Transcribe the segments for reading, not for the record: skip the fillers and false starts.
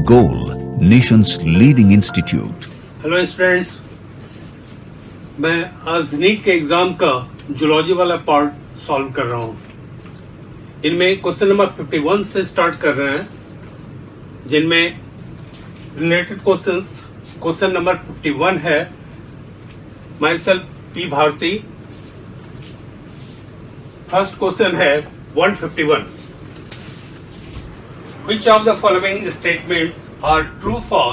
Goal, nation's leading institute. Hello students, मैं आज NEET के एग्जाम का जूलॉजी वाला पार्ट सॉल्व कर रहा हूँ। इनमें क्वेश्चन नंबर 51 से स्टार्ट कर रहे हैं, जिनमें रिलेटेड क्वेश्चंस क्वेश्चन नंबर 51 है। Myself P Bharti. First question है 151। Which of the following statements are true for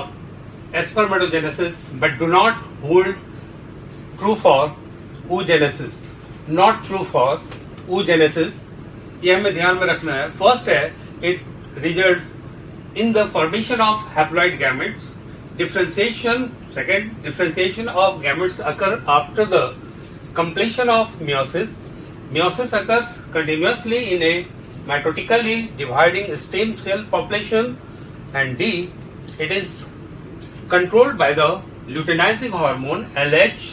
spermatogenesis but do not hold true for oogenesis? Not true for oogenesis. ये हमें ध्यान में रखना है। फर्स्ट है, it results in the formation of haploid gametes. Differentiation, second, differentiation of gametes occur after the completion of meiosis. Meiosis occurs continuously in a mitotically dividing stem cell population. And D, it is controlled by the luteinizing hormone LH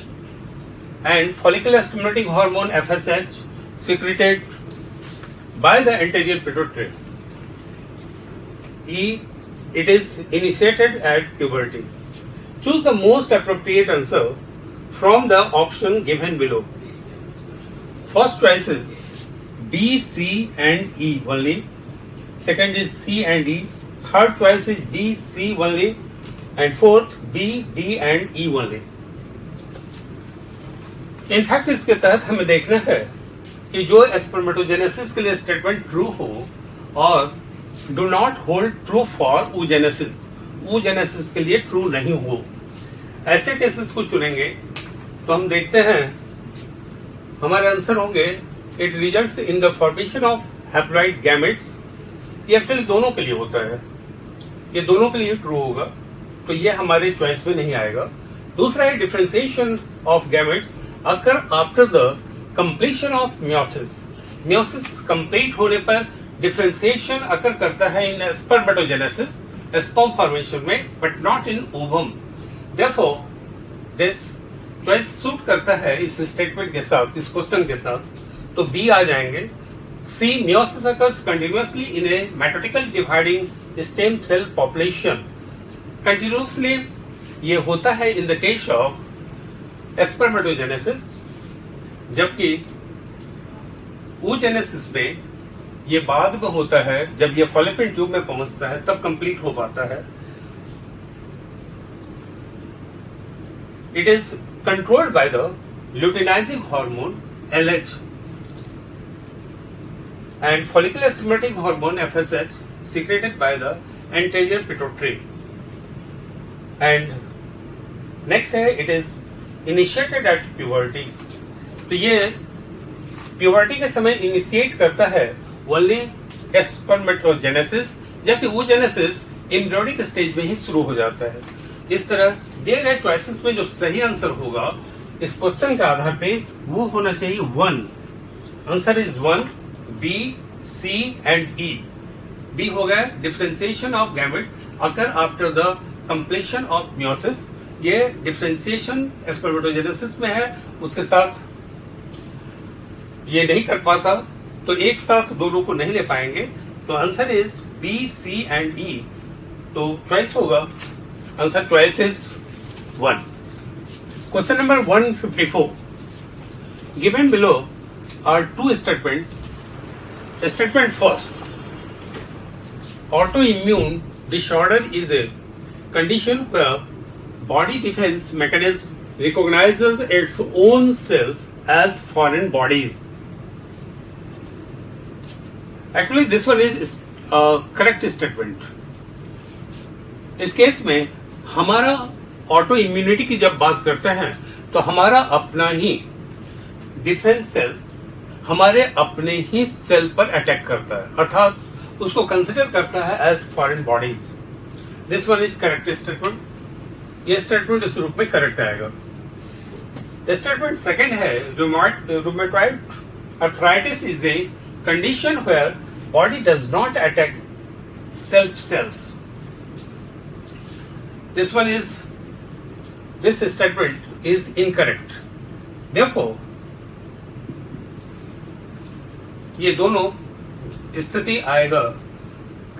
and follicular stimulating hormone FSH secreted by the anterior pituitary. E, it is initiated at puberty. Choose the most appropriate answer from the option given below. First choice is B, C and E only. Second is C and E. Third choice is B, C only. And fourth B, D and E only. In fact, इसके तहत हमें देखना है कि जो spermatogenesis के लिए statement true हो और do not hold true for oogenesis, oogenesis के लिए ट्रू नहीं हो, ऐसे केसेस को चुनेंगे तो हम देखते हैं हमारे आंसर होंगे it results in the formation of haploid gametes. ये एक्चुअली दोनों के लिए होता है, ये दोनों के लिए ट्रू होगा, तो ये हमारे चॉइस में नहीं आएगा। दूसरा है differentiation of gametes occur after the completion of meiosis. Meiosis complete होने पर डिफरेंशिएशन अकर करता है इन स्पर्मेटोजेनेसिस, स्पर्म फॉर्मेशन में, but not in ovum. Therefore this choice suit करता है इस स्टेटमेंट के साथ, इस क्वेश्चन के साथ, तो बी आ जाएंगे। सी, meiosis occurs continuously in a mitotically dividing stem cell population. Continuously ये होता है in the case of spermatogenesis, जबकि oogenesis में ये बाद में होता है, जब ये फॉलोपियन ट्यूब में पहुंचता है तब कंप्लीट हो पाता है। It is controlled by the luteinizing hormone LH and follicular stimulating hormone FSH secreted by the anterior pituitary. And next है, it is initiated at puberty. तो ये puberty के समय इनिशिएट करता है only spermatogenesis, जबकि oogenesis embryonic स्टेज में ही शुरू हो जाता है। इस तरह दिए गए चॉइसेस में जो सही आंसर होगा इस क्वेश्चन के आधार पे वो होना चाहिए 1। Answer is 1, B, C and E. B हो गया differentiation of gamete occur after the completion of meiosis. ये डिफरेंशिएशन स्पर्मेटोजेनेसिस में है, उसके साथ ये नहीं कर पाता, तो एक साथ दोनों को नहीं ले पाएंगे, तो answer is B, C and E। तो चॉइस होगा, answer choice is 1। Question number 154। Given below are two statements. Statement first, autoimmune disorder is a condition where body defense mechanism recognizes its own cells as foreign bodies. Actually, this one is a correct statement. इस case में हमारा auto immunity की जब बात करते हैं तो हमारा अपना ही डिफेंस सेल हमारे अपने ही सेल पर अटैक करता है, अर्थात उसको कंसिडर करता है as foreign bodies. This one is correct statement. ये स्टेटमेंट इस रूप में करेक्ट आएगा। स्टेटमेंट सेकंड है, rheumatoid arthritis is a condition where body does not attack self cells. This statement is incorrect. Therefore ये दोनों स्थिति आएगा,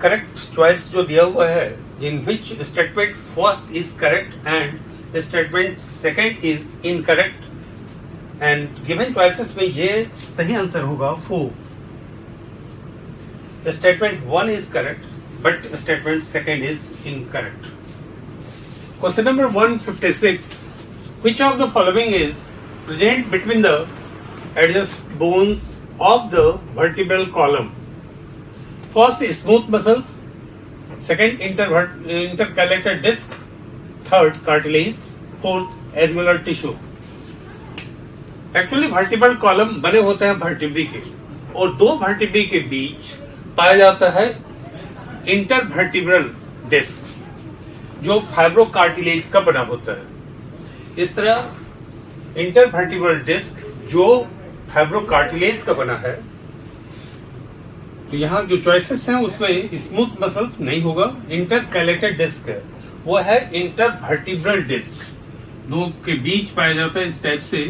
करेक्ट चॉइस जो दिया हुआ है in which statement first is correct and statement second is incorrect, and given choices में ये सही आंसर होगा 4. Statement 1 is correct but statement second is incorrect. Question number 156. Which of the following is present between the adjacent bones of the vertebral column? First, smooth muscles. Second, intercalated disc. Third, cartilage. Fourth, alveolar tissue. Actually vertebral column बने होते हैं vertebrae के, और दो vertebrae के बीच पाया जाता है इंटरवर्टिब्रल डिस्क, जो फाइब्रोकार्टिलेज का बना होता है. इस तरह इंटरवर्टिब्रल डिस्क जो फाइब्रोकार्टिलेज का बना है, तो यहाँ जो चॉइसेस हैं उसमें स्मूथ मसल्स नहीं होगा, इंटरकैलेटेड डिस्क है, वो है इंटरवर्टिब्रल डिस्क, दो के बीच पाया जाता है इस टाइप से.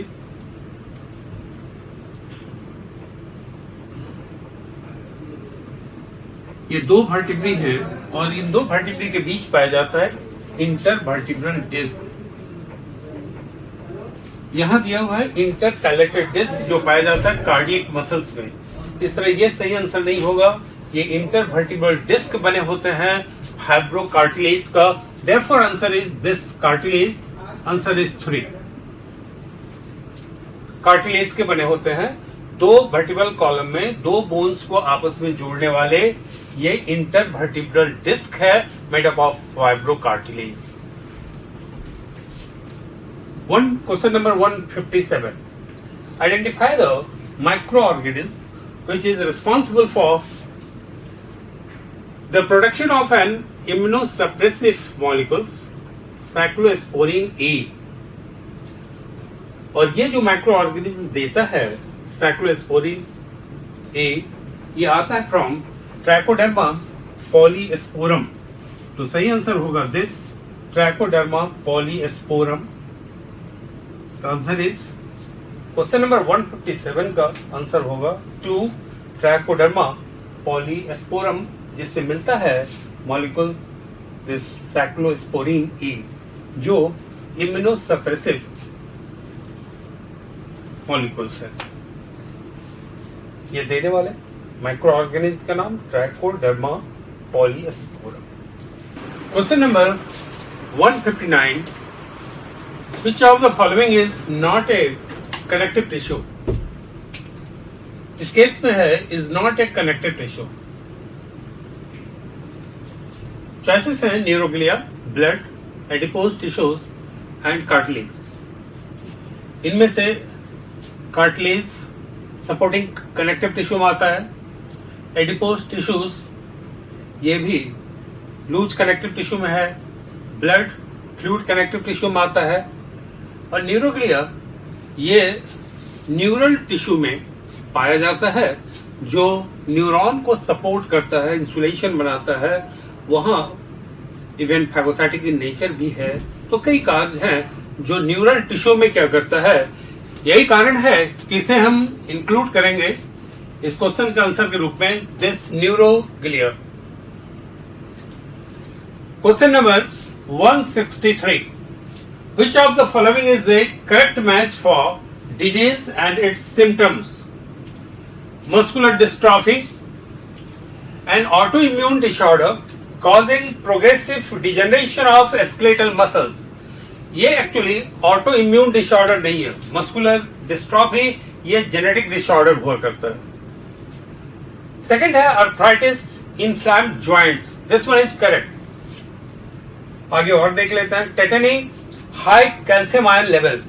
ये दो वर्टिब्री है और इन दो वर्टिब्री के बीच पाया जाता है इंटरवर्टिब्रल डिस्क. यहां दिया हुआ है इंटरकैलेटेड डिस्क जो पाया जाता है कार्डियक मसल्स में. इस तरह ये सही आंसर नहीं होगा. ये इंटरवर्टिब्रल डिस्क बने होते हैं फाइब्रोकार्टिलेज का. Therefore answer is this cartilage. Answer is 3. Cartilage के बने होते हैं. दो वर्टिब्रल कॉलम में दो बोन्स को आपस में जोड़ने वाले ये इंटरवर्टिब्रल डिस्क है, made up of fibrocartilage. Question number 157. Identify the microorganism which is responsible for the production of an immunosuppressive molecules, cyclosporin A. और ये जो माइक्रो ऑर्गेनिज्म देता है साइक्लोस्पोरिन ए, ये आता है फ्रॉम ट्राइकोडर्मा पॉलीस्पोरम. तो सही आंसर होगा this trichoderma polysporum. Answer is question number 157 का आंसर होगा 2 ट्राइकोडर्मा पॉलीस्पोरम, जिससे मिलता है मॉलिक्यूल दिस साइक्लोस्पोरिन ए जो इम्यूनोसप्रेसिव मॉलिक्यूल्स है. ये देने वाले माइक्रो ऑर्गेनिज्म का नाम trichoderma polysporum. Question number 159. Which of the following is not a connective tissue? इस केस में है is not a connective tissue. Choices हैं neuroglia, blood, adipose tissues and cartilage. इनमें से कार्टिलेज सपोर्टिंग कनेक्टिव टिश्यू में आता है. एडिपोज टिश्यूज ये भी लूज कनेक्टिव टिश्यू में है. ब्लड फ्लूइड कनेक्टिव टिश्यू में आता है. और न्यूरोग्लिया ये न्यूरल टिश्यू में पाया जाता है जो न्यूरॉन को सपोर्ट करता है, इंसुलेशन बनाता है. वहां इवन फाइगोसाइटिक इन नेचर भी है. तो कई कार्य हैं जो न्यूरल टिश्यू में क्या करता है. यही कारण है कि इसे हम इंक्लूड करेंगे इस क्वेश्चन के आंसर के रूप में, this neuroglia. Question number 163. Which of the following is a correct match for disease and its symptoms? Muscular dystrophy, an autoimmune disorder causing progressive degeneration of skeletal muscles. ये actually auto immune disorder नहीं है. Muscular dystrophy ये genetic disorder हुआ करता है. Second है arthritis, inflamed joints. This one is correct. आगे और देख लेते हैं. Tetany, high calcium ion level,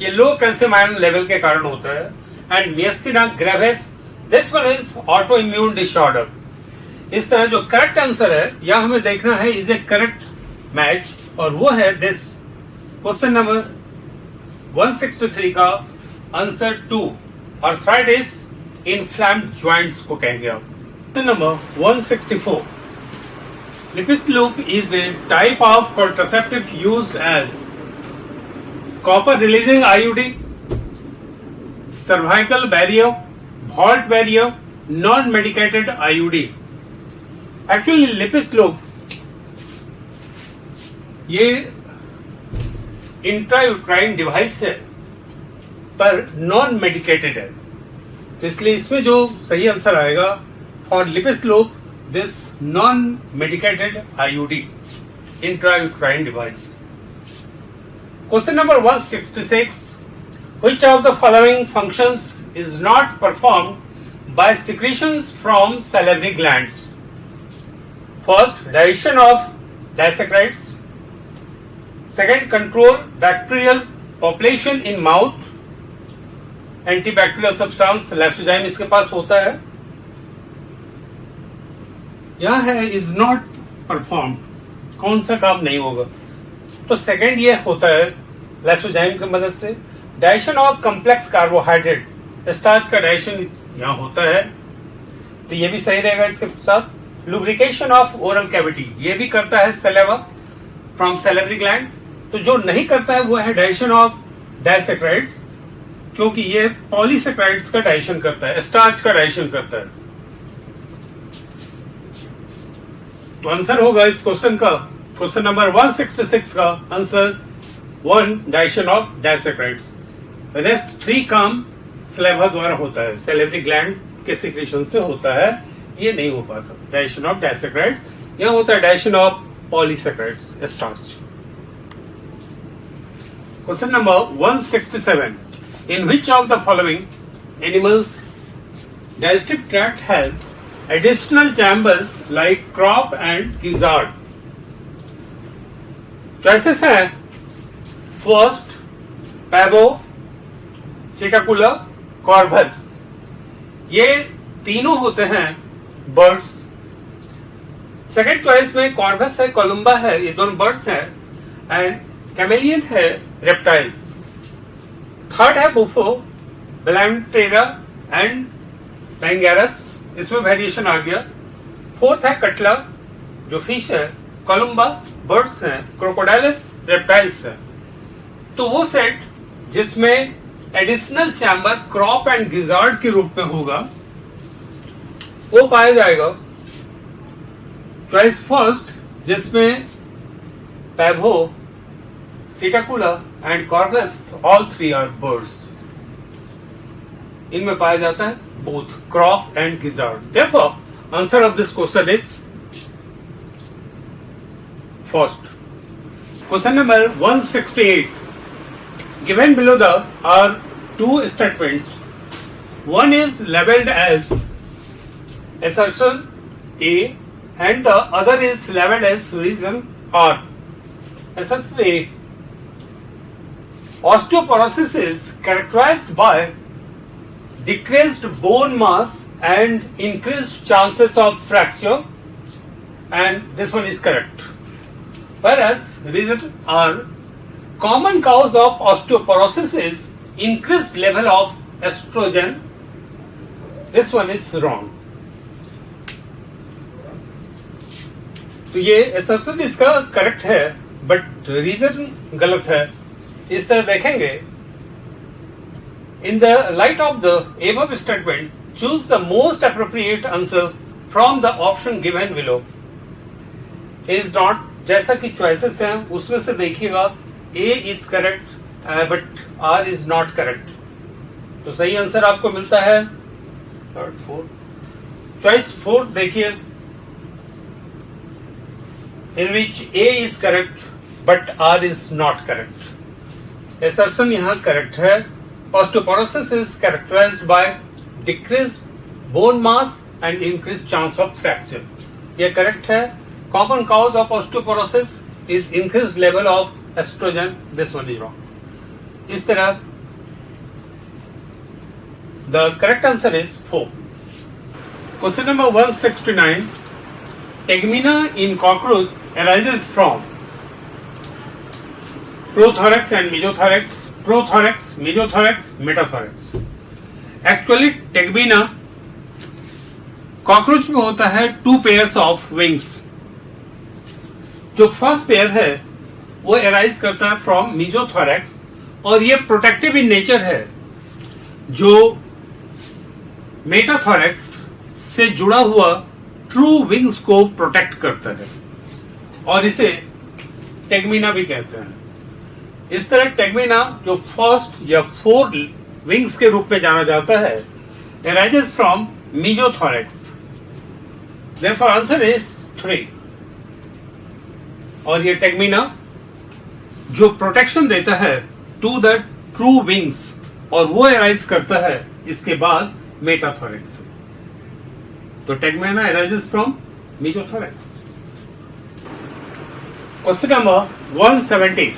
ये लो कैल्शियम आयन लेवल के कारण होता है. And myasthenia gravis, this one is auto immune disorder. इस तरह जो करेक्ट आंसर है यह हमें देखना है इज ए करेक्ट मैच, और वो है दिस क्वेश्चन नंबर 163 का आंसर 2 अर्थराइटिस इन्फ्लैम्ड जॉइंट्स को कहेंगे आप. Question number 164. Lippes loop is a type of contraceptive used as copper releasing IUD, cervical barrier, vault barrier, non medicated IUD. Actually Lippes loop ये intrauterine device है पर non medicated है, तो इसलिए इसमें जो सही आंसर आएगा for Lippes lobe this non medicated IUD intrauterine device. Question number 166, which of the following functions is not performed by secretions from salivary glands? First, digestion of disaccharides. Second, control bacterial population in mouth. Antibacterial substance lysozyme इसके पास होता है। यह है is not perform, कौन सा काम नहीं होगा? तो सेकंड ये होता है लाइसोजाइम की मदद से। Digestion of complex carbohydrate, starch का डाइजेशन यहाँ होता है, तो ये भी सही रहेगा इसके साथ। लुब्रिकेशन ऑफ ओरल कैविटी, ये भी करता है सलेवा फ्रॉम सैलिवरी ग्लैंड। तो जो नहीं करता है वो है डाइजेशन ऑफ डाइसैकराइड्स, क्योंकि ये पॉलीसैकराइड्स का डाइजेशन करता है, स्टार्च का डाइजेशन करता है। तो आंसर होगा इस क्वेश्चन का, क्वेश्चन नंबर 166 का आंसर 1 डाइजेशन ऑफ डाइसैकराइड्स। रेस्ट 3 काम सलेवा द्वारा होता है, सैलिवरी ग्लैंड के सिक्रेशन से होता है, ये नहीं हो पाता डाइजेशन ऑफ डाइसैकराइड्स। यहां होता है digestion of polysaccharides, starch. Question number 167, in which of the following animals digestive tract has additional chambers like crop and gizzard? Choices हैं फर्स्ट पैबो, सिटाकुला, कॉर्वस। ये तीनों होते हैं बर्ड्स। सेकंड चॉइस में कॉर्वस है, कोलंबा है, ये दोनों बर्ड्स हैं, एंड कैमेलियन है, रेप्टाइल्स। थर्ड है बुफो, बेलांटेरा एंड लैंगेरस, इसमें वेरिएशन आ गया। फोर्थ है कटला जो फिश है, कोलंबा बर्ड्स हैं, क्रोकोडाइलस रेप्टाइल्स है। तो वो सेट जिसमें additional chamber crop and gizzard के रूप में होगा वो पाया जाएगा। चॉइस फर्स्ट जिसमें Pavo, Psittacula and Corvus all 3 are birds, इनमें पाया जाता है both crop and gizzard. Therefore answer of this question is first. Question number 168, given below are 2 statements. One is labeled as assertion A and the other is labeled as reason R. Assertion A, osteoporosis is characterized by decreased bone mass and increased chances of fracture, and this one is correct. Whereas reason R, common cause of osteoporosis is increased level of estrogen, this one is wrong. तो ये assertion इसका correct है but reason गलत है। इस तरह देखेंगे, in the light of the above statement, choose the most appropriate answer from the option given below. Is not, जैसा कि choices हैं उसमें से देखिएगा A is correct but R is not correct. तो सही आंसर आपको मिलता है थर्ड, फोर्थ। चॉइस फोर्थ देखिए, in which A is correct but R is not correct. Assertion यहाँ करेक्ट है। Osteoporosis is characterized by decreased bone mass and increased chance of fracture. ये correct है। Common cause of osteoporosis is increased level of estrogen, this one is wrong. इस तरह the correct answer is 4. Question number 169, tegmina in cockroach arises from prothorax and mesothorax, prothorax, mesothorax, metathorax. Actually tegmina cockroach में होता है 2 pairs of wings. जो first pair है वो arise करता है फ्रॉम मीजोथोरैक्स और ये प्रोटेक्टिव इन नेचर है, जो मेटाथोरैक्स से जुड़ा हुआ ट्रू विंग्स को प्रोटेक्ट करता है और इसे टेगमीना भी कहते हैं। इस तरह टेगमीना जो फर्स्ट या 4 विंग्स के रूप में जाना जाता है, arises from mesothorix. Therefore answer is 3. और ये टेगमीना जो प्रोटेक्शन देता है टू द ट्रू विंग्स, और वो अराइज करता है इसके बाद मेटाथोरेक्स से। तो टेगमीना arises from mesothorix. Question number 170.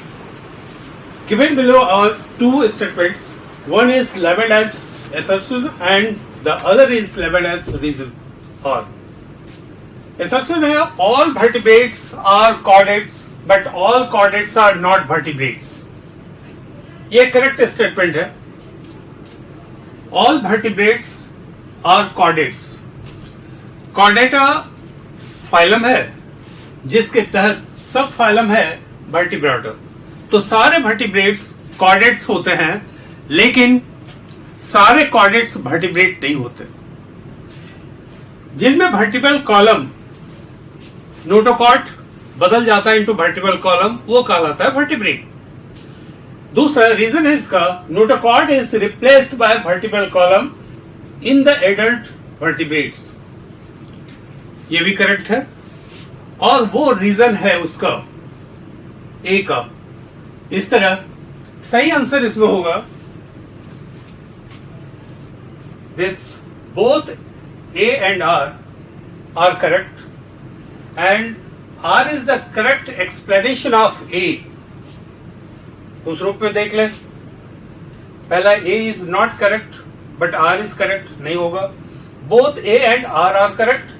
Given below are 2 statements. One is labeled as assertion and the other is labeled as reason. Or assertion है all vertebrates are chordates but all chordates are not vertebrate. ये correct statement है. All vertebrates are chordates. Chordata phylum है जिसके तहत सब phylum है वर्टिब्राटा। तो सारे वर्टिब्रेट्स कॉर्डेट्स होते हैं, लेकिन सारे कॉर्डेट्स वर्टिब्रेट नहीं होते। जिनमें वर्टिब्रल कॉलम नोटोकॉर्ड बदल जाता है इनटू वर्टिब्रल कॉलम, वो कहलाता है वर्टिब्रेट। दूसरा रीजन है इसका, notochord is replaced by vertebral column in the adult vertebrates. ये भी करेक्ट है, और वो रीजन है उसका ए का। इस तरह सही आंसर इसमें होगा this both A and R are correct and R is the correct explanation of A. उस रूप में देख लें, पहला A is not correct but R is correct नहीं होगा। Both A and R correct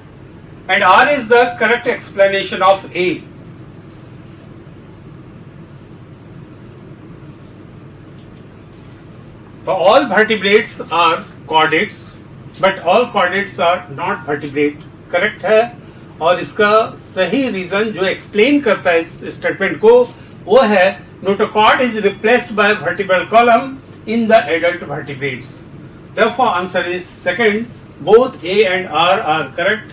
and R is the correct explanation of A. So all vertebrates are chordates, but all chordates are not vertebrate. Correct है, और इसका सही reason जो explain करता है इस स्टेटमेंट को, वो है notochord is replaced by vertebral column in the adult vertebrates. Therefore, answer is second. Both A and R are correct.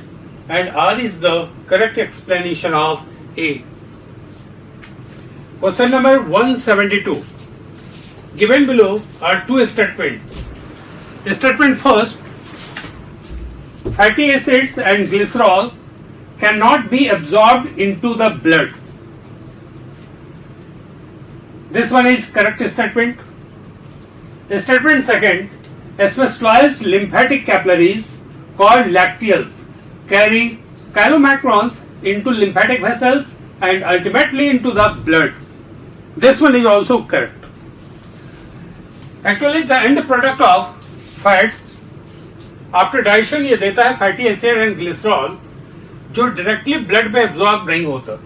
And R is the correct explanation of A. Question number 172. Given below are 2 statements. Statement first, fatty acids and glycerol cannot be absorbed into the blood. This one is correct statement. Statement second, specialized lymphatic capillaries called lacteals carry chylomicrons into lymphatic vessels and ultimately into the blood. This one is also correct. Actually, the end product of fats after digestion ये देता है fatty acid and glycerol, जो directly blood में absorb नहीं होता।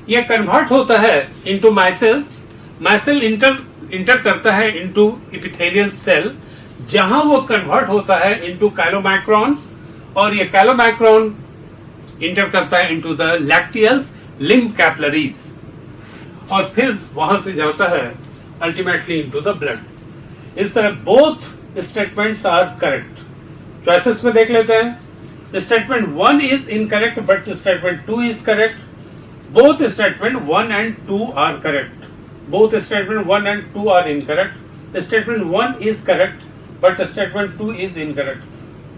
ये convert होता है into micelles. Micelle इंटर करता है into epithelial cell, जहां वो convert होता है into chylomicron, और ये कैलोमैक्रोन इंटर करता है into the lacteals lymph capillaries, और फिर वहां से जाता है अल्टीमेटली इनटू द ब्लड। इस तरह both statements are correct. Choices में देख लेते हैं। Statement 1 is incorrect but statement 2 is correct. Both statement 1 and 2 are correct. Both statement 1 and 2 are incorrect. Statement 1 is correct but statement 2 is incorrect.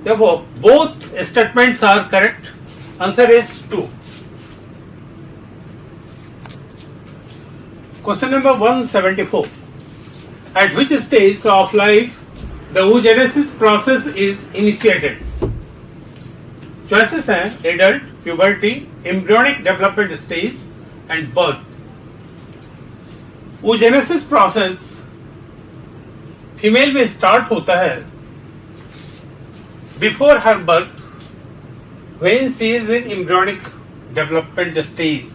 Therefore, both statements are correct. Answer is 2. Question number 174. At which stage of life the oogenesis process is initiated? Choices हैं adult, puberty, embryonic development stage and birth. oogenesis process female में start होता है before her birth when she is in embryonic development stage.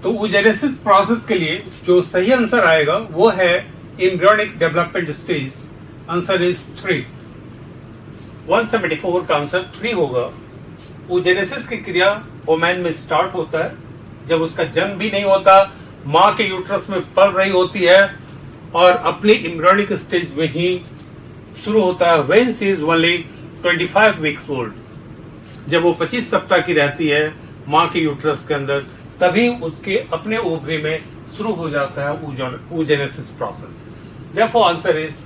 तो oogenesis process के लिए जो सही answer आएगा वो है embryonic development stage. Answer is 3. 174 का आंसर 3 होगा। oogenesis की क्रिया वोमैन में स्टार्ट होता है जब उसका जन्म भी नहीं होता, मां के यूट्रस में पल रही होती है और अपने एम्ब्रियोनिक स्टेज में ही शुरू होता है when she is only 25 weeks old. जब वो 25 सप्ताह की रहती है माँ के यूट्रस के अंदर, तभी उसके अपने ओवरी में शुरू हो जाता है oogenesis process. Therefore answer is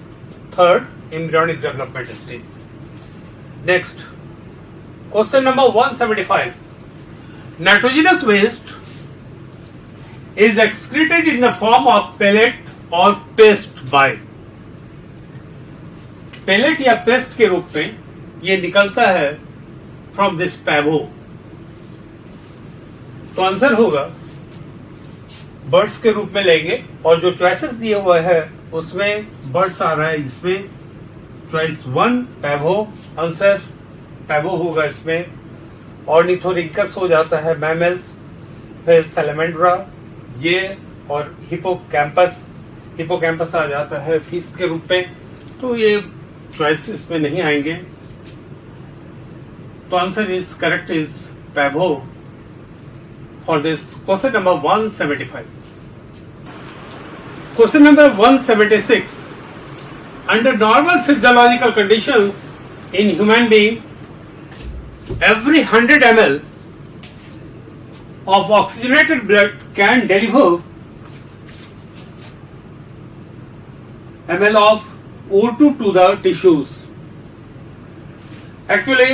third, embryonic development stage. Next question number 175, nitrogenous waste is excreted in the form of pellet or paste by, pellet या paste के रूप में ये निकलता है from this pavot। तो आंसर होगा बर्ड्स के रूप में लेंगे, और जो चॉइसेस दिए हुए है उसमें बर्ड्स आ रहा है, इसमें चॉइस 1 पैवो, आंसर पैवो होगा इसमें। ऑर्निथोरिंकस हो जाता है मैमल्स, फिर सैलमेंड्रा ये, और हिपोकैम्पस आ जाता है फिश के रूप में। तो ये चॉइस इसमें नहीं आएंगे, तो answer is correct is Pavo for this question number 175। Question number 176, under normal physiological conditions in human being, every 100 ml of oxygenated blood can deliver ml of O2 to the tissues. Actually,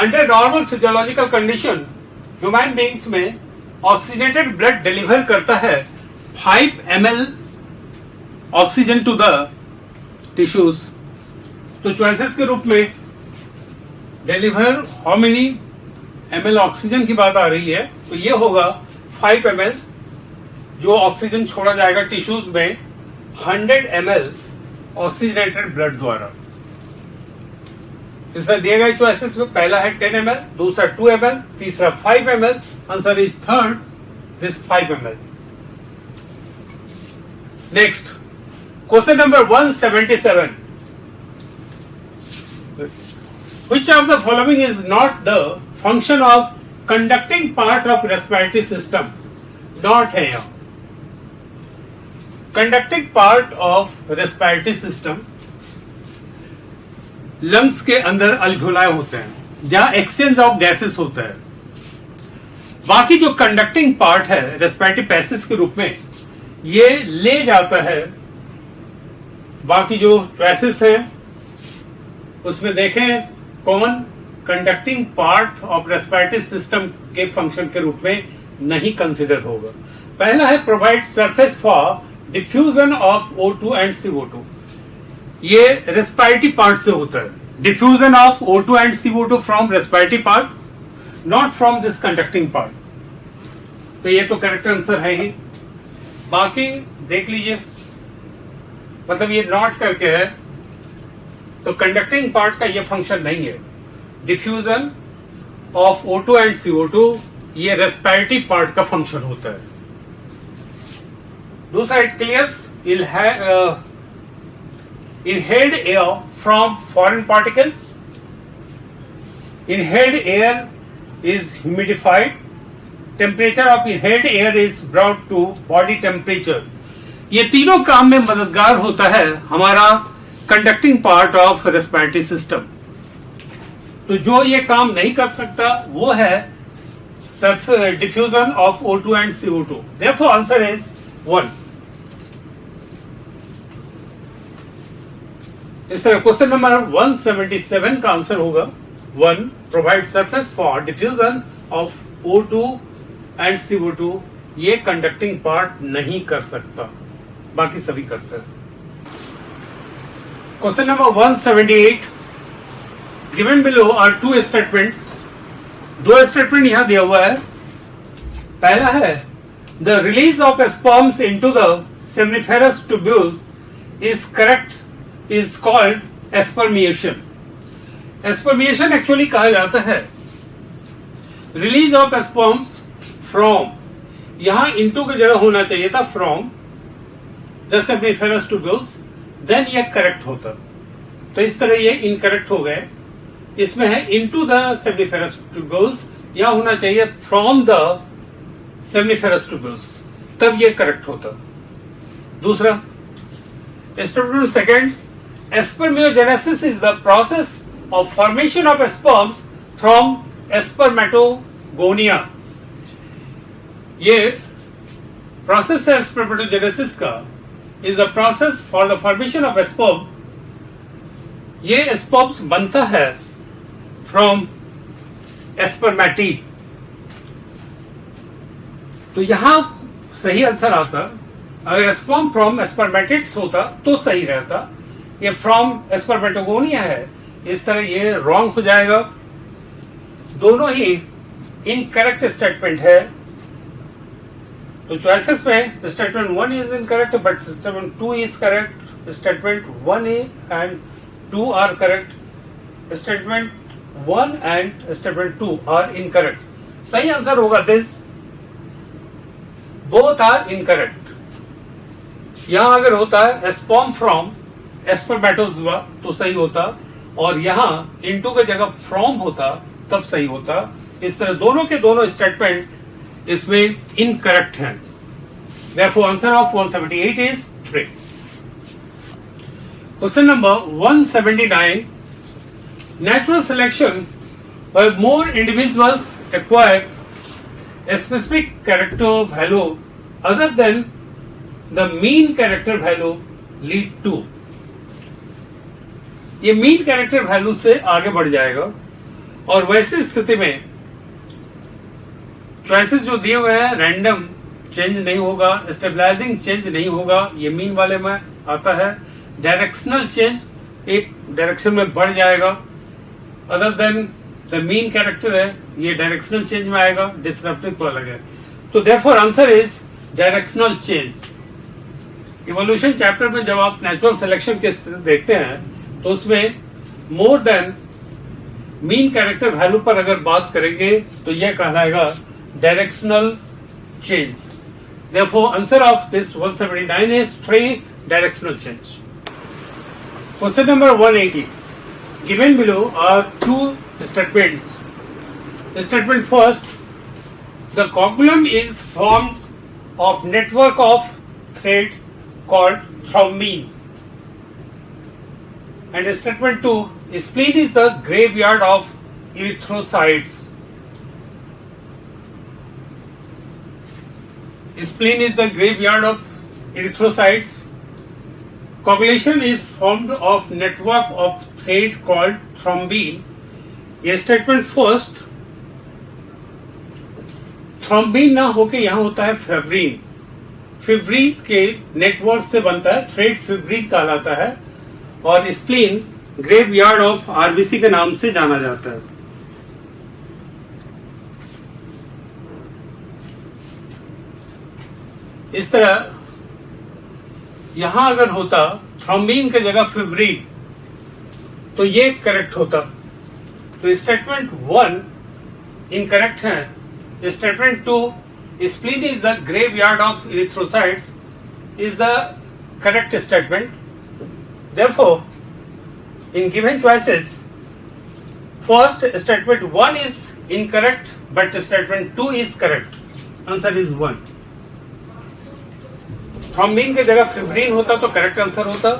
under normal physiological condition, human beings में oxygenated blood deliver करता है 5 ml oxygen to the tissues. तो choices के रूप में deliver how many ml oxygen की बात आ रही है, तो ये होगा 5 ml जो ऑक्सीजन छोड़ा जाएगा टिश्यूज में 100 ml ऑक्सीजनेटेड ब्लड द्वारा। इसमें दिए गए चॉइसेस में पहला है 10 ml, दूसरा 2 ml, तीसरा 5 ml। Answer is third, this 5 ml। Next question number 177, which of the following is not the function of conducting part of respiratory system? Not है यहाँ। conducting part of respiratory system lungs के अंदर alveoli होते हैं जहां exchange of gases होता है। बाकी जो कंडक्टिंग पार्ट है रेस्पिरेटरी पैसेज के रूप में ये ले जाता है। बाकी जो चॉइसेस है उसमें देखें कौन conducting part of respiratory system के फंक्शन के रूप में नहीं कंसिडर होगा। पहला है provide surface for diffusion of O2 and CO2। ये रेस्पिरेटरी पार्ट से होता है, diffusion of O2 and CO2 from respiratory part, not from this conducting part. तो ये तो करेक्ट आंसर है ही। बाकी देख लीजिए, मतलब ये नॉट करके है तो कंडक्टिंग पार्ट का ये फंक्शन नहीं है। Diffusion of O2 and CO2 ये रेस्पिरेटरी पार्ट का फंक्शन होता है। दूसरा it clears inhaled air from foreign particles. Inhaled air is humidified. Temperature of inhaled air is brought to body temperature. ये तीनों काम में मददगार होता है हमारा conducting part of respiratory system. तो जो ये काम नहीं कर सकता वो है diffusion of O2 and CO2। Therefore answer is 1। इस तरह क्वेश्चन नंबर 177 का आंसर होगा 1, provide surface for diffusion of O2 and CO2। ये कंडक्टिंग पार्ट नहीं कर सकता, बाकी सभी करते हैं। Question number 178, given below are 2 statement. 2 statement यहां दिया हुआ है। पहला है the release of sperms into the seminiferous tubule is correct, is called spermiation. Spermiation actually कहा जाता है रिलीज ऑफ स्पर्म्स फ्रॉम, यहां इनटू की जगह होना चाहिए था from the seminiferous tubules, then ये करेक्ट होता। तो इस तरह ये इनकरेक्ट हो गए। इसमें है इनटू द सेमिनिफेरस ट्यूब्यूल्स, यहां होना चाहिए फ्रॉम द सेमिनिफेरस ट्यूब्यूल्स, तब ये करेक्ट होता। दूसरा statement second, spermiogenesis is the process of formation of sperms from spermatogonia, ये प्रोसेस है स्पर्मेटोजेनेसिस का, is the process for the formation of sperm. ये स्पर्म्स बनता है फ्रॉम एस्पर्मेटी। तो यहां सही आंसर आता, अगर स्पर्म फ्रॉम एस्पर्मेटिड्स होता तो सही रहता, ये फ्रॉम एस्पर्मेटोगोनिया है, इस तरह ये रॉन्ग हो जाएगा। दोनों ही इनकरेक्ट स्टेटमेंट है। तो चॉइसेस में statement 1 is incorrect but statement 2 is correct. Statement 1A and 2 are correct. Statement 1 and statement 2 are incorrect. सही आंसर होगा दिस, बोथ आर इनकरेक्ट। यहां अगर होता है स्पर्म फ्रॉम एस्पर्मेटोजोआ तो सही होता, और यहां इनटू की जगह फ्रॉम होता तब सही होता। इस तरह दोनों के दोनों स्टेटमेंट इसमें इनकरेक्ट हैं। Therefore, answer of 178 is 3. Question number 179. Natural selection, where more individuals acquire a specific character value other than the mean character value lead to. ये मीन कैरेक्टर वैल्यू से आगे बढ़ जाएगा, और वैसी स्थिति में चॉइसेस जो दिए हुए हैं रैंडम चेंज नहीं होगा, स्टेबलाइजिंग चेंज नहीं होगा, ये मीन वाले में आता है। डायरेक्शनल चेंज, एक डायरेक्शन में बढ़ जाएगा, other than the mean character है, ये डायरेक्शनल चेंज में आएगा, डिसरप्टिव तो अलग है। तो therefore answer is directional change. Evolution chapter में जब आप नेचुरल सिलेक्शन की स्थिति देखते हैं तो उसमें more than mean character value पर अगर बात करेंगे तो यह कहलाएगा directional change. Therefore, answer of this 179 is 3 directional change. Question number 180. Given below are two statements. Statement first, the coagulum is formed of network of thread called thrombins. And statement 2, spleen is the graveyard of erythrocytes. Spleen is the graveyard of erythrocytes. Coagulation is formed of network of thread called thrombin. ये statement first, thrombin ना होके यहां होता है fibrin. Fibrin के network से बनता है, थ्रेड फिब्रिन कहलाता है, और स्प्लीन ग्रेवयार्ड ऑफ आरबीसी के नाम से जाना जाता है। इस तरह यहां अगर होता थ्रोम्बिन की जगह फिब्रिन तो ये करेक्ट होता। तो स्टेटमेंट 1 इनकरेक्ट है। Statement 2, spleen is the graveyard of erythrocytes, is the correct statement. Therefore, in given choices, first statement 1 is incorrect, but statement 2 is correct. Answer is 1. Thrombin की जगह fibrin होता तो correct answer होता,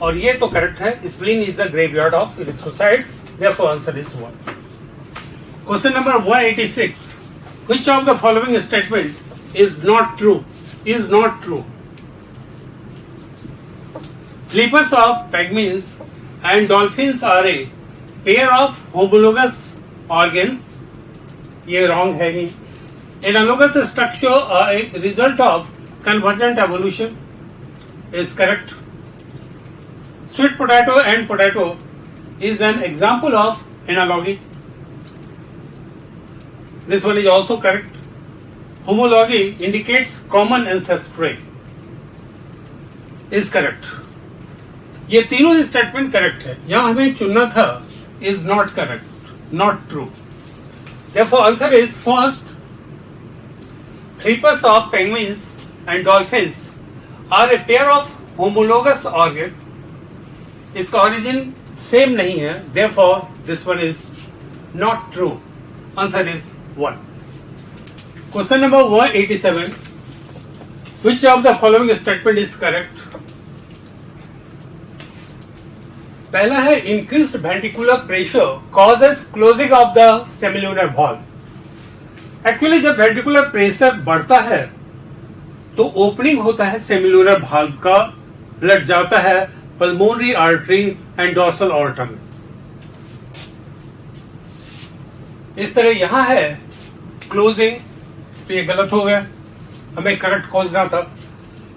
और ये तो correct है। Spleen is the graveyard of erythrocytes, therefore answer is 1. Question number 186. Which of the following statement is not true? Is not true. Flippers of penguins and dolphins are a pair of homologous organs. ये wrong है ही। Analogous structure are a result of convergent evolution is correct. Sweet potato and potato is an example of analogy. This one is also correct. Homology indicates common ancestry is correct. ये तीनों statement correct है। यहां हमें चुनना था is not correct, not true. Therefore, answer is first, flippers of penguins and dolphins are a pair of homologous organ. इसका origin same नहीं है, therefore this one is not true. Answer is 1. Question number 187. Which of the following statement is correct? पहला है increased ventricular pressure causes closing of the semilunar valve. Actually जब ventricular pressure बढ़ता है तो opening होता है सेमिलुनर वाल्व का, blood जाता है pulmonary artery and dorsal aorta में। इस तरह यहां है क्लोजिंग, तो ये गलत हो गया, हमें करेक्ट खोजना था।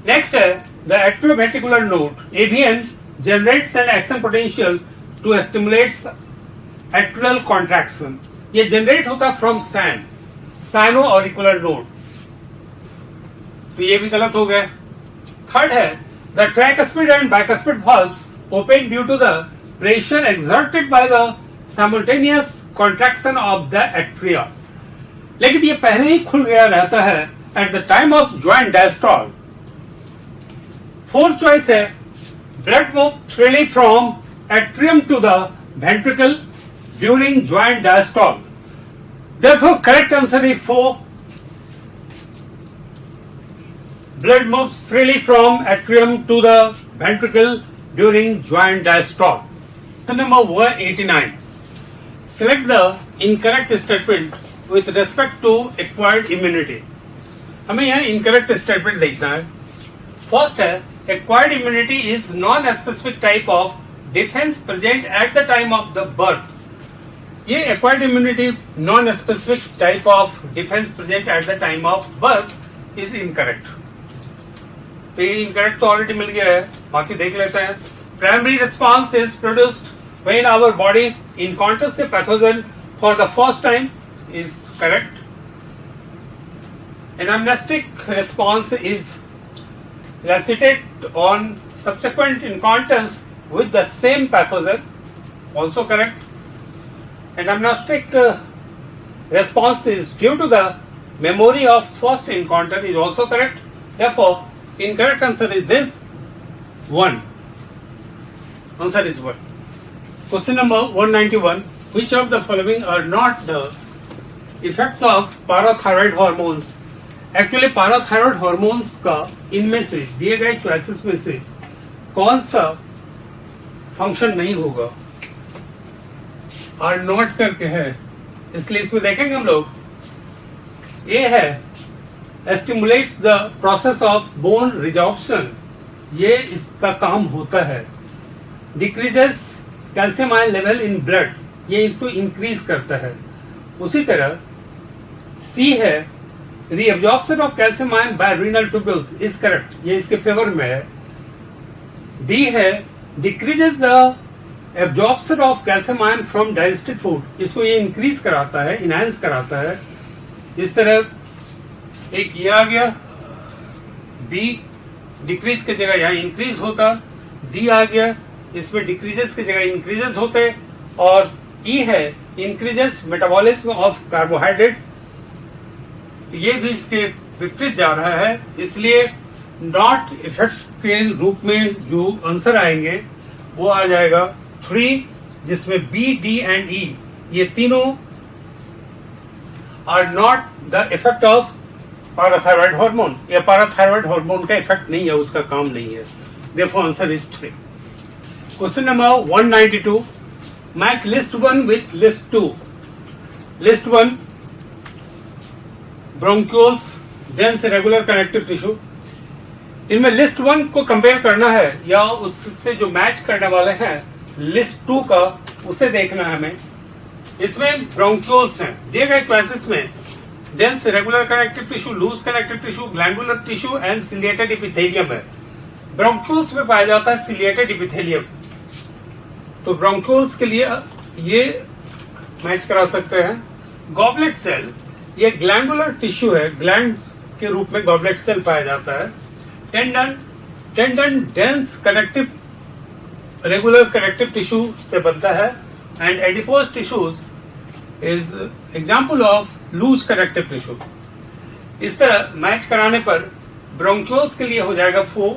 नेक्स्ट है the atrioventricular node AVN generates an action potential to stimulates atrial contraction. ये जनरेट होता है from SAN sino auricular node, तो ये भी गलत हो गया। थर्ड है the tricuspid and bicuspid valves open due to the pressure exerted by the simultaneous contraction of the atria. लेकिन ये पहले ही खुल गया रहता है at the time of joint diastole. Fourth choice है blood move freely from atrium to the ventricle during joint diastole. Therefore, correct answer is 4. Blood moves freely from atrium to the ventricle during joint diastole. Question number 189. Select the incorrect statement with respect to acquired immunity. हमें यहाँ incorrect statement देखना है। First है acquired immunity is non-specific type of defense present at the time of the birth. ये acquired immunity non specific type of defence present at the time of birth is incorrect. तो ये incorrect तो already मिल गया है, बाकी देख लेते हैं। Primary response is produced when our body encounters a pathogen for the first time is correct. Anamnestic response is elicited on subsequent encounters with the same pathogen, also correct. Anamnestic response is due to the memory of first encounter is also correct. Therefore, incorrect answer is this 1. Answer is 1. Question number 191. Which of the following are not the effects of parathyroid hormones? Actually, parathyroid hormones का इनमें से दिए गए choices में से कौन सा function नहीं होगा? आर नॉट करके है, इसलिए इसमें देखेंगे हम लोग। ये है stimulates the process of bone resorption, ये इसका काम होता है। Decreases calcium ion level in blood, ये इनको इंक्रीज करता है। उसी तरह सी है reabsorption of calcium ion bye renal tubules is correct, ये इसके फेवर में है। डी है decreases the absorption of calcium ion from digested food, इसको ये इंक्रीज कराता है, इनहांस कराता है। इस तरह एक ये आ गया, बी डिक्रीज की जगह यहाँ इंक्रीज होता, डी आ गया, इसमें डिक्रीजेस की जगह इंक्रीजेस होते, और ई है इंक्रीजेस मेटाबॉलिज्म ऑफ कार्बोहाइड्रेट, ये भी इसके विपरीत जा रहा है। इसलिए नॉट इफेक्ट के रूप में जो आंसर आएंगे वो आ जाएगा 3, जिसमें बी, डी एंड ई ये तीनों are not the effect of parathyroid hormone. ये पाराथायराइड हार्मोन का इफेक्ट नहीं है, उसका काम नहीं है। Therefore answer is 3। Question number 192. Match list 1 with list 2. List 1 bronchioles, dense regular connective tissue. इनमें लिस्ट 1 को कंपेयर करना है या उससे जो मैच करने वाले हैं लिस्ट 2 का, उसे देखना है हमें। इसमें ब्रोंक्यूल्स हैं, दिए गए क्लासेस में dense regular connective tissue, loose connective tissue, glandular tissue and ciliated epithelium है। ब्रोंक्यूल्स में पाया जाता है सिलिएटेड इपिथेलियम, तो ब्रोंक्यूल्स के लिए ये मैच करा सकते हैं। गॉबलेट सेल ये ग्लैंडुलर टिश्यू है, ग्लैंड के रूप में गॉबलेट सेल पाया जाता है। Tendon dense connective regular connective tissue से बनता है, and adipose tissues is example of loose connective tissue. इस तरह मैच कराने पर ब्रोंक्यूल्स के लिए हो जाएगा 4।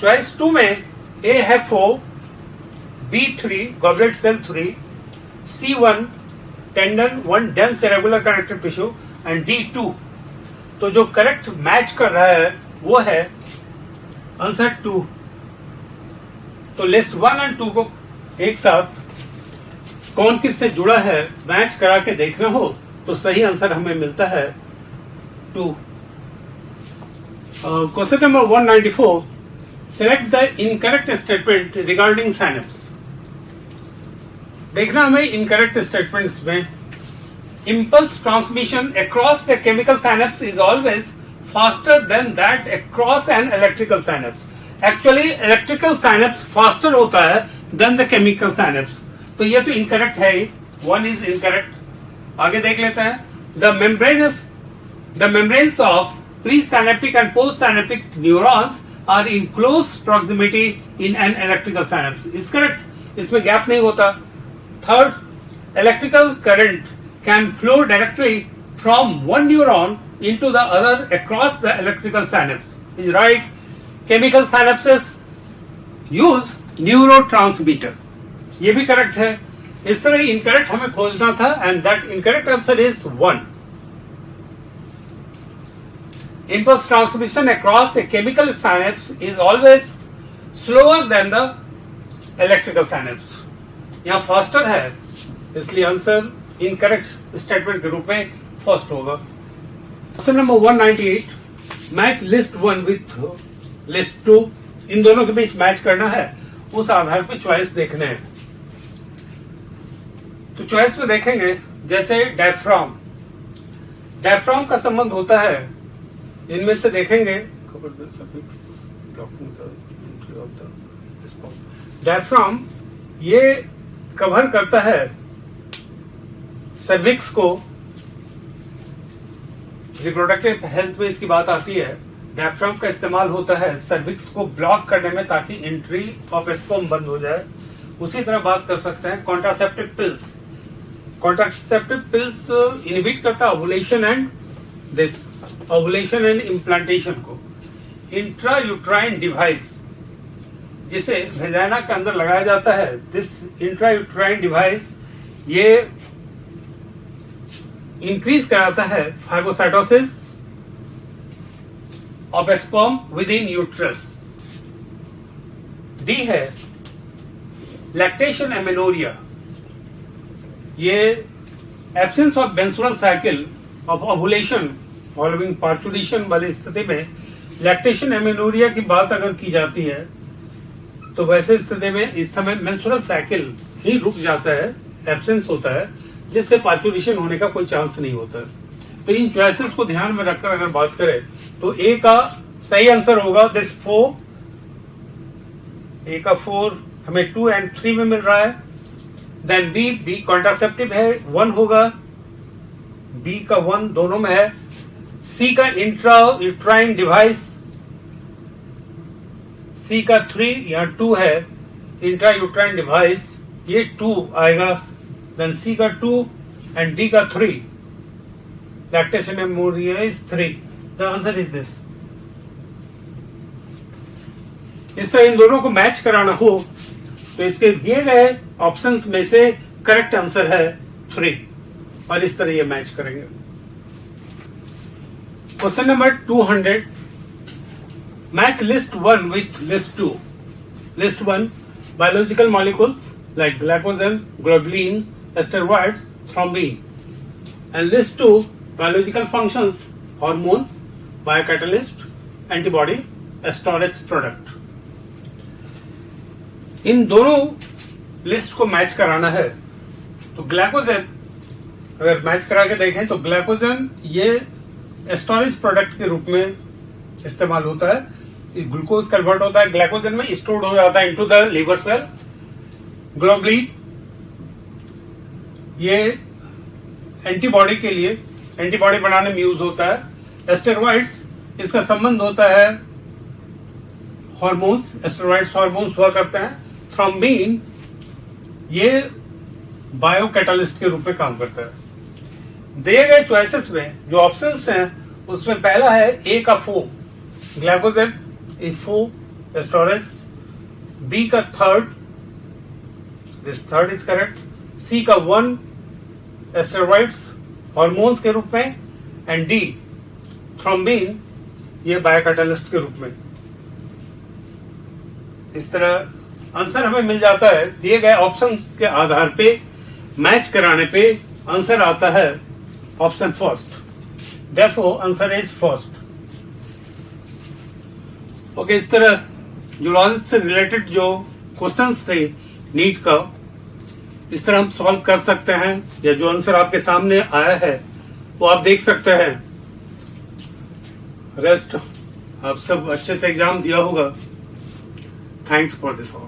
चॉइस 2 में ए है 4, B 3 goblet cell 3, C 1 tendon 1 dense regular connective tissue and D 2। तो जो करेक्ट मैच कर रहा है वो है आंसर 2। तो लिस्ट 1 और 2 को एक साथ कौन किससे जुड़ा है मैच करा के देखना हो तो सही आंसर हमें मिलता है 2। Question number 194, select the incorrect statement regarding synapse. देखना हमें इनकरेक्ट स्टेटमेंट्स में impulse transmission across the chemical synapse is always faster than that across an electrical synapse. Actually electrical synapse faster होता है than the chemical synapse. तो ये तो incorrect है ही, 1 is incorrect. आगे देख लेते हैं. The membranes of presynaptic and postsynaptic neurons are in close proximity in an electrical synapse. Is correct. इसमें gap नहीं होता. Third, electrical current can flow directly from one neuron into the other across the electrical synapse. Is right. Chemical synapses use neurotransmitter. ये भी correct है. इस तरह incorrect हमें खोजना था and that incorrect answer is 1. Impulse transmission across a chemical synapse is always slower than the electrical synapse. यहाँ faster है इसलिए आंसर इनकरेक्ट स्टेटमेंट के रूप में फर्स्ट होगा. Question number 198, match list 1 with list 2. इन दोनों के बीच मैच करना है, उस आधार पर चॉइस देखने हैं. तो चॉइस में देखेंगे जैसे डायफ्राम का संबंध होता है, इनमें से देखेंगे डायफ्राम ये कवर करता है सर्विक्स को. रिप्रोडक्टिव हेल्थ में इसकी बात आती है. डायफ्राम का इस्तेमाल होता है सर्विक्स को ब्लॉक करने में ताकि एंट्री ऑफ स्पर्म बंद हो जाए. उसी तरह बात कर सकते हैं कॉन्ट्रासेप्टिव पिल्स इनहिबिट करता है ओवुलेशन एंड इम्प्लांटेशन को. इंट्रायूट्राइन डिवाइस जिसे वेजाइना के अंदर लगाया जाता है, दिस इंट्रायूट्राइन डिवाइस ये इंक्रीज कराता है phagocytosis of sperm with in uterus. D है लैक्टेशन एमेनोरिया. ये absence of menstrual cycle of ovulation following parturition वाली स्थिति में लैक्टेशन एमेनोरिया की बात अगर की जाती है तो वैसे स्थिति में इस समय मेंस्ट्रुअल साइकिल ही रुक जाता है, एब्सेंस होता है, जिससे पार्चुरेशन होने का कोई चांस नहीं होता. तो इन चॉइसेस को ध्यान में रखकर अगर बात करें तो ए का सही आंसर होगा दिस 4. ए का 4 हमें 2 और 3 में मिल रहा है. देन बी कॉन्ट्रासेप्टिव है, 1 होगा. बी का 1 दोनों में है. सी का इंट्रायूट्राइन डिवाइस, सी का 3 या 2 है. इंट्रायूट्राइन डिवाइस ये 2 आएगा. देन सी का 2 एंड डी का 3. Lactation amenorrhoea is 3. The answer is this. इस तरह इन दोनों को मैच कराना हो तो इसके दिए गए ऑप्शंस में से करेक्ट आंसर है 3 और इस तरह ये मैच करेंगे. Question number 200, match list 1 with list 2. List 1 biological molecules like glycogen, globulins, steroids, thrombin, and list 2 biological functions, hormones, biocatalyst, antibody, storage product. इन दोनों लिस्ट को मैच कराना है तो ग्लाइकोजन अगर मैच करा के देखें तो ग्लाइकोजन ये स्टोरेज प्रोडक्ट के रूप में इस्तेमाल होता है. ग्लूकोज कन्वर्ट होता है ग्लाइकोजन में, स्टोर्ड हो जाता है into the liver cell. Globulin ये एंटीबॉडी के लिए एंटीबॉडी बनाने में यूज होता है. स्टेरॉइड्स इसका संबंध होता है हार्मोन्स, स्टेरॉइड्स हार्मोन्स हुआ करते हैं. थ्रोम्बिन ये बायो कैटालिस्ट के रूप में काम करता है. दिए गए चॉइसेस में जो ऑप्शंस हैं उसमें पहला है ए का 4 ग्लाइकोजन, ए 4 स्टोरेज. बी का 3 दिस 3 इज करेक्ट. सी का 1 स्टेरॉइड्स हार्मोन्स के रूप में एंड डी थ्रोम्बिन ये बायोकैटालिस्ट के रूप में. इस तरह आंसर हमें मिल जाता है दिए गए ऑप्शंस के आधार पे, मैच कराने पे आंसर आता है option first. Therefore answer is first. Okay, इस तरह जूलॉजी से रिलेटेड जो क्वेश्चंस थे नीट का, इस तरह हम सॉल्व कर सकते हैं, या जो आंसर आपके सामने आया है वो आप देख सकते हैं। रेस्ट आप सब अच्छे से एग्जाम दिया होगा। Thanks for this all.